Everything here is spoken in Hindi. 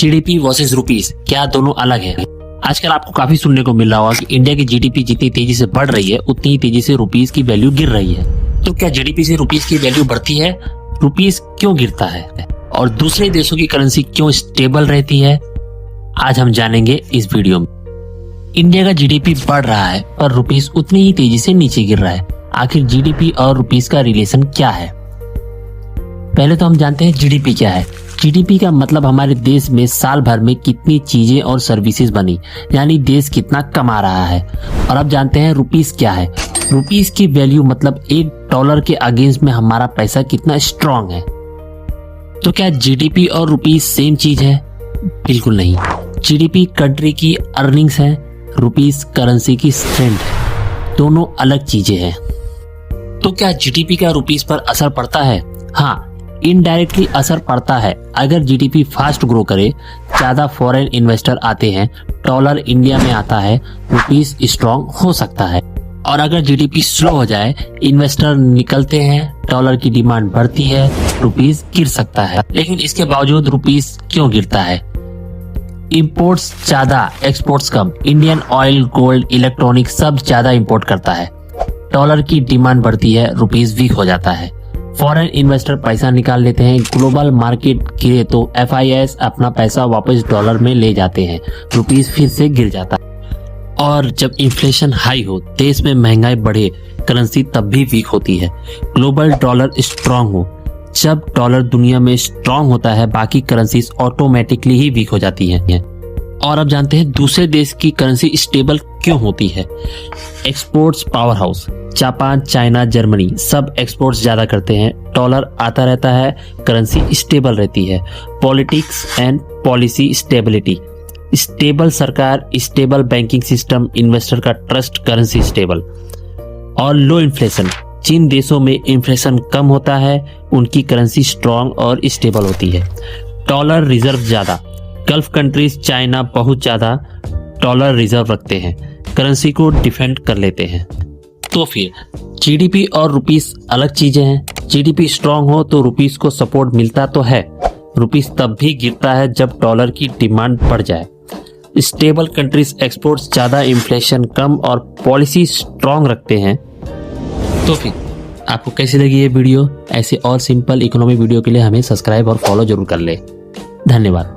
जीडीपी वर्सेस रुपीस, क्या दोनों अलग है? आजकल आपको काफी सुनने को मिल रहा होगा कि इंडिया की जीडीपी जितनी तेजी से बढ़ रही है उतनी ही तेजी से रुपीस की वैल्यू गिर रही है। तो क्या जीडीपी से रुपीस की वैल्यू बढ़ती है? रुपीस क्यों गिरता है और दूसरे देशों की करेंसी क्यों स्टेबल रहती है, आज हम जानेंगे इस वीडियो में। इंडिया का जीडीपी बढ़ रहा है पर रुपीस उतनी ही तेजी से नीचे गिर रहा है। आखिर जीडीपी और रुपीस का रिलेशन क्या है? पहले तो हम जानते हैं जीडीपी क्या है। जीडीपी का मतलब हमारे देश में साल भर में कितनी चीजें और सर्विसेज बनी, यानी देश कितना कमा रहा है। और अब जानते हैं रुपीस क्या है। रुपीस की वैल्यू मतलब $1 के अगेंस्ट में हमारा पैसा कितना स्ट्रांग है। तो क्या जीडीपी और रुपीस सेम चीज है? बिल्कुल नहीं। जीडीपी कंट्री की अर्निंग्स है, रुपीस करेंसी की स्ट्रेंथ है। दोनों अलग चीजें हैं। तो क्या जीडीपी का रुपीस पर असर पड़ता है? हाँ, इनडायरेक्टली असर पड़ता है। अगर जीडीपी फास्ट ग्रो करे, ज्यादा फॉरेन इन्वेस्टर आते हैं, डॉलर इंडिया में आता है, रुपीस स्ट्रांग हो सकता है। और अगर जीडीपी स्लो हो जाए, इन्वेस्टर निकलते हैं, डॉलर की डिमांड बढ़ती है, रुपीस गिर सकता है। लेकिन इसके बावजूद रुपीस क्यों गिरता है? इंपोर्ट्स ज्यादा, एक्सपोर्ट्स कम। इंडियन ऑयल, गोल्ड, इलेक्ट्रॉनिक सब ज्यादा इंपोर्ट करता है। डॉलर की डिमांड बढ़ती है, रुपीस वीक हो जाता है। फॉरेन इन्वेस्टर पैसा निकाल लेते हैं, ग्लोबल मार्केट गिरे तो FIS अपना पैसा वापस डॉलर में ले जाते हैं, रुपीस फिर से गिर जाता है। और जब इन्फ्लेशन हाई हो, देश में महंगाई बढ़े, करेंसी तब भी वीक होती है। ग्लोबल डॉलर स्ट्रांग हो, जब डॉलर दुनिया में स्ट्रांग होता है, बाकी करेंसीज ऑटोमेटिकली ही वीक हो जाती हैं। और अब जानते हैं दूसरे देश की करेंसी स्टेबल क्यों होती है। Exports power house, Japan, China, Germany सब एक्सपोर्ट्स ज्यादा करते हैं, डॉलर आता रहता है, करेंसी स्टेबल रहती है। Politics and policy stability, stable सरकार, स्टेबल बैंकिंग सिस्टम, इन्वेस्टर का ट्रस्ट, करेंसी स्टेबल। और लो इन्फ्लेशन, जिन देशों में इन्फ्लेशन कम होता है उनकी करेंसी स्ट्रांग और स्टेबल होती है। डॉलर रिजर्व ज्यादा, गल्फ कंट्रीज, चाइना बहुत ज्यादा डॉलर रिजर्व रखते हैं, करेंसी को डिफेंड कर लेते हैं। तो फिर जीडीपी और रुपीस अलग चीजें हैं। जीडीपी स्ट्रांग हो तो रुपीस को सपोर्ट मिलता तो है, रुपीस तब भी गिरता है जब डॉलर की डिमांड बढ़ जाए। स्टेबल कंट्रीज एक्सपोर्ट्स ज्यादा, इन्फ्लेशन कम और पॉलिसी स्ट्रांग रखते हैं। तो फिर आपको कैसी लगी ये वीडियो? ऐसे और सिंपल इकोनॉमी वीडियो के लिए हमें सब्सक्राइब और फॉलो जरूर कर ले। धन्यवाद।